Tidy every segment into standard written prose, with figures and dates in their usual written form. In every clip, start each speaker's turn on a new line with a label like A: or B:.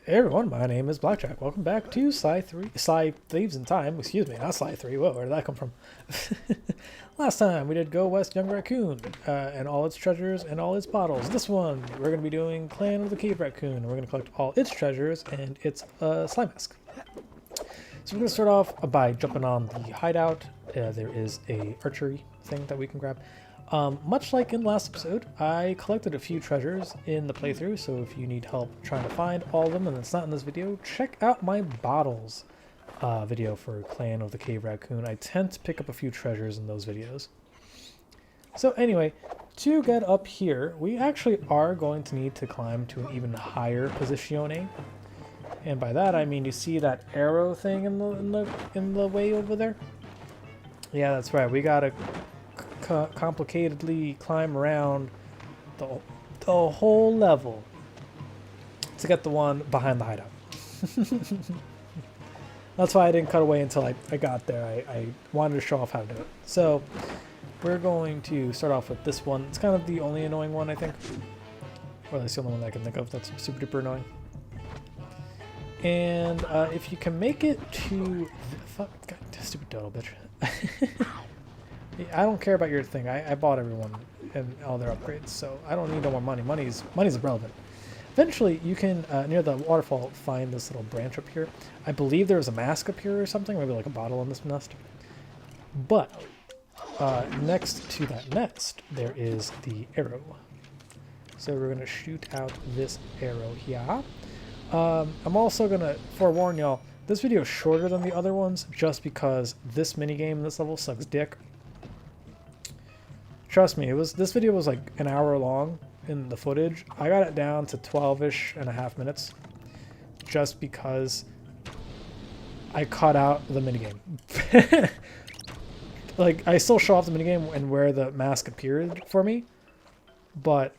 A: Hey everyone, my name is BlakJak. Welcome back to Sly Thieves in Time. Excuse me, not Sly 3. Whoa, where did that come from? Last time we did Go West Young Raccoon and all its treasures and all its bottles. This one, we're going to be doing Clan of the Cave Racoon. We're going to collect all its treasures and its Sly Mask. So we're going to start off by jumping on the hideout. There is a archery thing that we can grab. Much like in last episode, I collected a few treasures in the playthrough, so if you need help trying to find all of them and it's not in this video, check out my bottles video for Clan of the Cave Racoon. I tend to pick up a few treasures in those videos. So anyway, to get up here, we actually are going to need to climb to an even higher position. And by that I mean, you see that arrow thing in the way over there? Yeah, that's right. We gotta complicatedly climb around the whole level to get the one behind the hideout. That's why I didn't cut away until I got there. I wanted to show off how to do it. So we're going to start off with this one. It's kind of the only annoying one, I think. Or that's the only one that I can think of that's super duper annoying. And if you can make it to... Fuck, God, stupid dodo bitch. I don't care about your thing. I bought everyone and all their upgrades, so I don't need no more money. Money's irrelevant. Eventually, you can, near the waterfall, find this little branch up here. I believe there was a mask up here or something, maybe like a bottle in this nest. But, next to that nest, there is the arrow. So we're going to shoot out this arrow here. I'm also going to forewarn y'all, this video is shorter than the other ones, just because this minigame in this level sucks dick. Trust me, this video was like an hour long in the footage. I got it down to 12-ish and a half minutes just because I cut out the minigame. Like, I still show off the minigame and where the mask appeared for me, but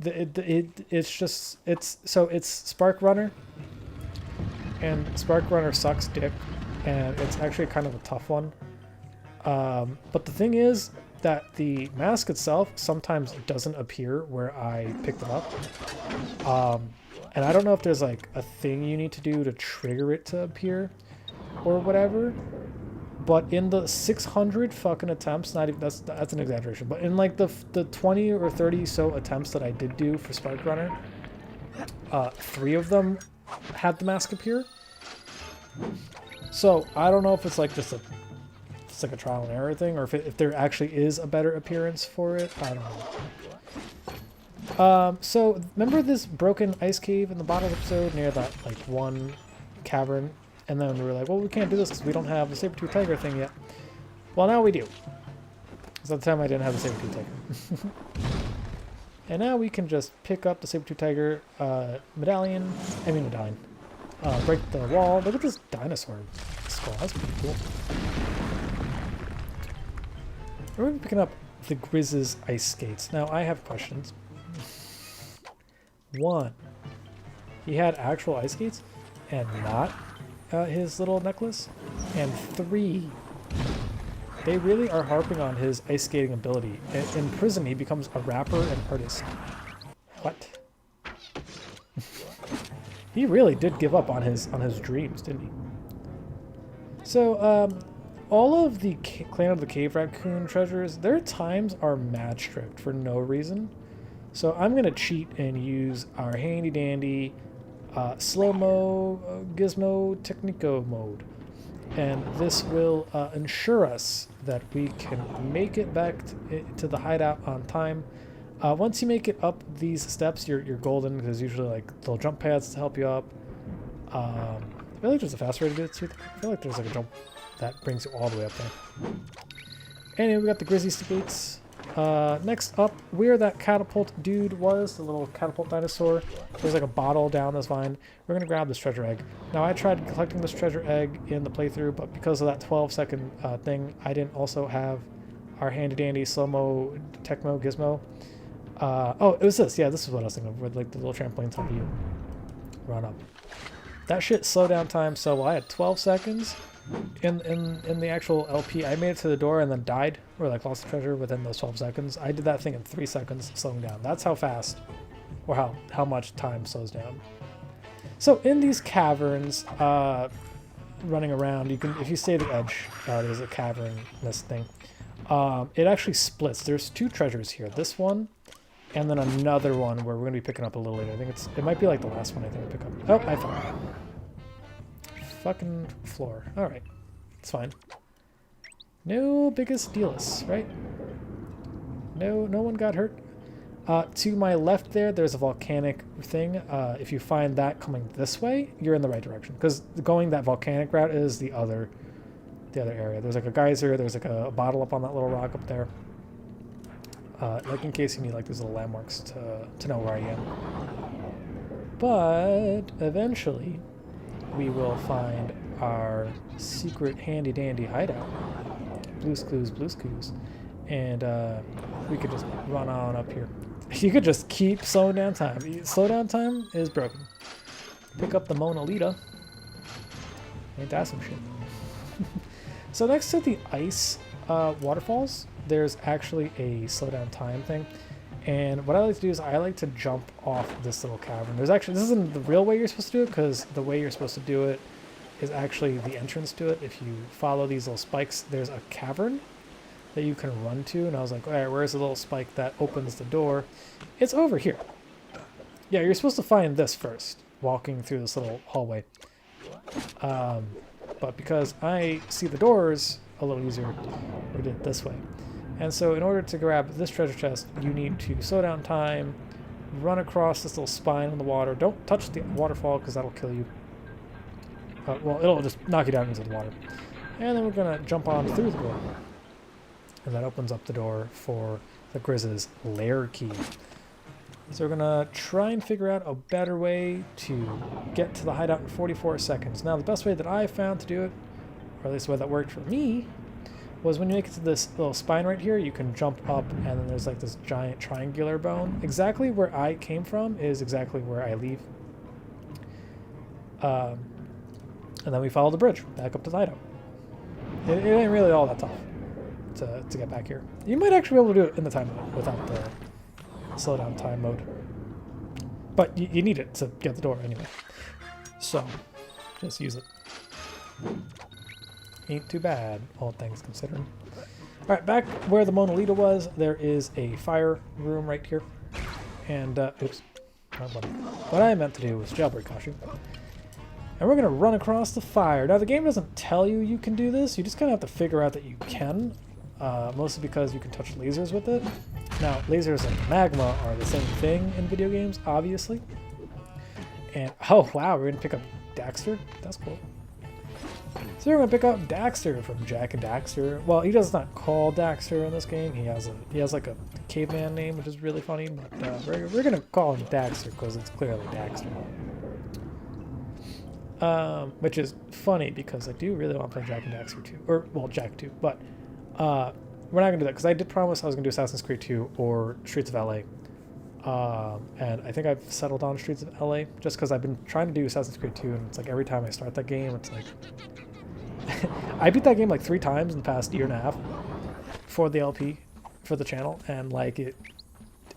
A: it's Spark Runner, and Spark Runner sucks dick, and it's actually kind of a tough one. But the thing is that the mask itself sometimes doesn't appear where I picked it up. And I don't know if there's like a thing you need to do to trigger it to appear or whatever. But in the 600 fucking attempts, not even, that's an exaggeration, but in like the 20 or 30 so attempts that I did do for Spark Runner, 3 of them had the mask appear. So I don't know if it's like just it's like a trial and error thing, or if there actually is a better appearance for it. I don't know. So remember this broken ice cave in the bottom episode near that like one cavern, and then we were like, well, we can't do this because we don't have the saber-tooth tiger thing yet. Well, now we do. Because at the time I didn't have the saber-tooth tiger. And now we can just pick up the saber-tooth tiger medallion. Break the wall. Look at this dinosaur skull. That's pretty cool. We're going to be picking up the Grizz's ice skates. Now, I have questions. 1. He had actual ice skates and not his little necklace. And 3. They really are harping on his ice skating ability. In prison, he becomes a rapper and artist. What? He really did give up on his dreams, didn't he? So, all of the Clan of the Cave Racoon treasures, their times are mad strict for no reason. So I'm going to cheat and use our handy dandy slow-mo gizmo technico mode. And this will ensure us that we can make it back to the hideout on time. Once you make it up these steps, you're golden, because there's usually like little jump pads to help you up. I feel like there's a faster way to do it too. I feel like there's like a jump that brings you all the way up there. Anyway, we got the Grizzly skates. Next up, where that catapult dude was, the little catapult dinosaur, there's like a bottle down this vine. We're going to grab this treasure egg. Now, I tried collecting this treasure egg in the playthrough, but because of that 12-second thing, I didn't also have our handy-dandy slow-mo Tecmo gizmo. Oh, it was this. Yeah, this is what I was thinking of, where like the little trampolines help you run up. That shit slowed down time, so while I had 12 seconds in the actual LP, I made it to the door and then died, or like lost the treasure within those 12 seconds. I did that thing in 3 seconds, slowing down. That's how fast, or how much time slows down. So in these caverns, running around, you can, if you stay at the edge, there's a cavern, this thing. It actually splits. There's two treasures here. This one, and then another one where we're going to be picking up a little later. I think it might be like the last one I think I pick up. Oh, I found it. Fucking floor. Alright. It's fine. No biggest dealus, right? No one got hurt. To my left there's a volcanic thing. If you find that coming this way, you're in the right direction. Because going that volcanic route is the other area. There's like a geyser, there's like a bottle up on that little rock up there. Like in case you need like these little landmarks to know where I am. But eventually we will find our secret handy dandy hideout. Blue's Clues. And we could just run on up here. You could just keep slowing down time. Slow down time is broken. Pick up the Mona Lisa. Ain't that some shit? So next to the ice waterfalls, there's actually a slow down time thing. And what I like to do is I like to jump off this little cavern. There's actually, this isn't the real way you're supposed to do it, because the way you're supposed to do it is actually the entrance to it. If you follow these little spikes, there's a cavern that you can run to, and I was like, all right, where's the little spike that opens the door? It's over here. Yeah, you're supposed to find this first, walking through this little hallway. But because I see the doors a little easier, we did it this way. And so in order to grab this treasure chest, you need to slow down time, run across this little spine in the water. Don't touch the waterfall because that'll kill you. Well, it'll just knock you down into the water. And then we're going to jump on through the door. And that opens up the door for the Grizz's lair key. So we're going to try and figure out a better way to get to the hideout in 44 seconds. Now, the best way that I found to do it, or at least the way that worked for me, was when you make it to this little spine right here, you can jump up, and then there's like this giant triangular bone. Exactly where I came from is exactly where I leave. And then we follow the bridge back up to the hideout. It ain't really all that tough to get back here. You might actually be able to do it in the time mode without the slow down time mode. But you need it to get the door anyway. So, just use it. Ain't too bad, all things considering. Alright, back where the Mona Lisa was, there is a fire room right here. And, oops. What I meant to do was jailbreak caution. And we're going to run across the fire. Now, the game doesn't tell you you can do this. You just kind of have to figure out that you can. Mostly because you can touch lasers with it. Now, lasers and magma are the same thing in video games, obviously. And, oh, wow, we're going to pick up Daxter. That's cool. So we're going to pick up Daxter from Jak and Daxter. Well, he does not call Daxter in this game. He has like a caveman name, which is really funny. But we're going to call him Daxter because it's clearly Daxter. Which is funny because I do really want to play Jak and Daxter 2. Or, well, Jak 2. But we're not going to do that because I did promise I was going to do Assassin's Creed 2 or Streets of LA. And I think I've settled on Streets of LA just because I've been trying to do Assassin's Creed 2, and it's like every time I start that game, it's like... I beat that game like 3 times in the past year and a half for the LP, for the channel, and like it...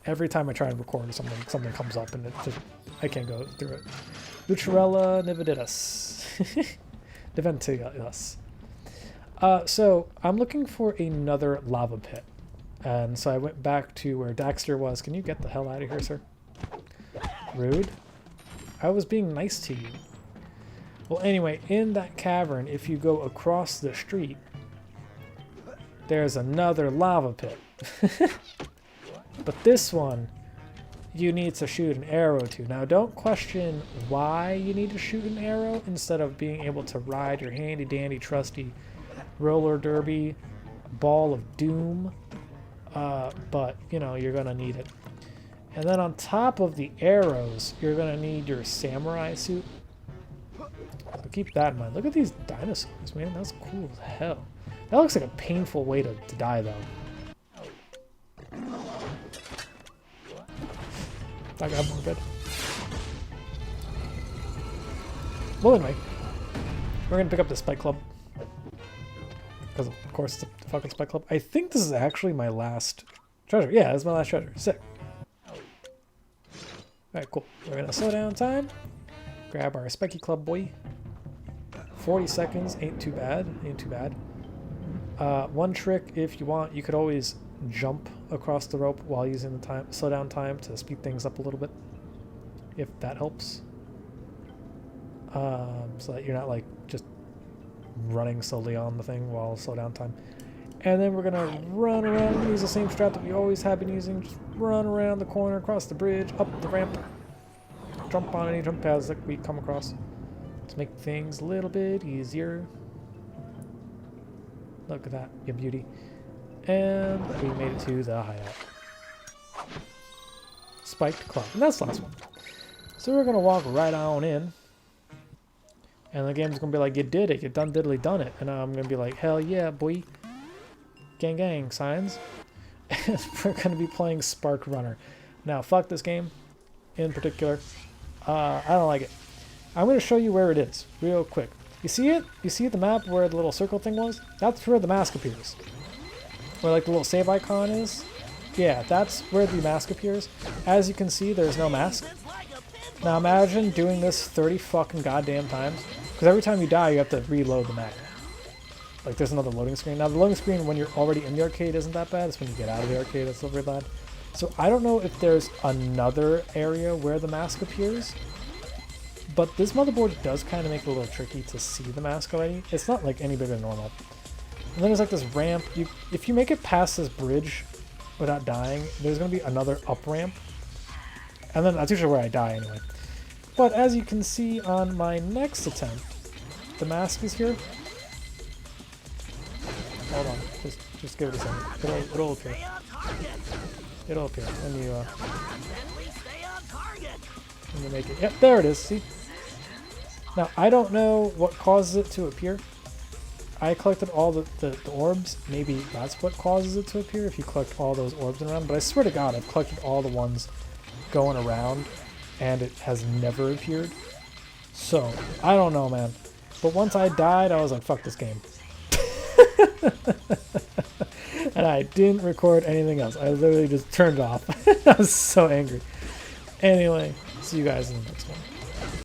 A: Every time I try and record something comes up and I can't go through it. Lucerella Nivedidus. Deventius. So I'm looking for another lava pit. And so I went back to where Daxter was. Can you get the hell out of here, sir? Rude. I was being nice to you. Well, anyway, in that cavern, if you go across the street, there's another lava pit. But this one, you need to shoot an arrow to. Now, don't question why you need to shoot an arrow instead of being able to ride your handy-dandy, trusty roller derby ball of doom. But, you know, you're going to need it. And then on top of the arrows, you're going to need your samurai suit. So keep that in mind. Look at these dinosaurs, man. That's cool as hell. That looks like a painful way to die, though. I got more good. Well, anyway, we're going to pick up the Spike Club. Because, of course, it's a fucking Spike Club. I think this is actually my last treasure. Yeah, this is my last treasure. Sick. Alright, cool. We're going to slow down time. Grab our Specky Club boy. 40 seconds, ain't too bad, ain't too bad. One trick, if you want, you could always jump across the rope while using the time slow down time to speed things up a little bit, if that helps. So that you're not like just running slowly on the thing while slow down time. And then we're gonna run around and use the same strat that we always have been using. Just run around the corner, across the bridge, up the ramp, jump on any jump pads that we come across to make things a little bit easier. Look at that, you beauty. And we made it to the hideout. Spiked club, and that's the last one. So we're gonna walk right on in. And the game's gonna be like, you did it, you done diddly done it. And I'm gonna be like, hell yeah, boy. Gang gang signs. And we're gonna be playing Spark Runner. Now, fuck this game in particular. I don't like it. I'm gonna show you where it is real quick. You see it? You see the map where the little circle thing was? That's where the mask appears. Where like the little save icon is? Yeah, that's where the mask appears. As you can see, there's no mask. Now imagine doing this 30 fucking goddamn times. Because every time you die, you have to reload the map. Like there's another loading screen. Now the loading screen when you're already in the arcade isn't that bad. It's when you get out of the arcade that's a little bit bad. So I don't know if there's another area where the mask appears. But this motherboard does kind of make it a little tricky to see the mask already. It's not like any bigger than normal. And then there's like this ramp. If you make it past this bridge without dying, there's going to be another up ramp. And then that's usually where I die anyway. But as you can see on my next attempt, the mask is here. Hold on, just give it a second. It'll appear. It'll appear when you make it. Yep, there it is. See. Now I don't know what causes it to appear. I collected all the orbs. Maybe that's what causes it to appear if you collect all those orbs around. But I swear to God, I've collected all the ones going around, and it has never appeared. So I don't know, man. But once I died, I was like, fuck this game. And I didn't record anything else. I literally just turned it off. I was so angry. Anyway, see you guys in the next one.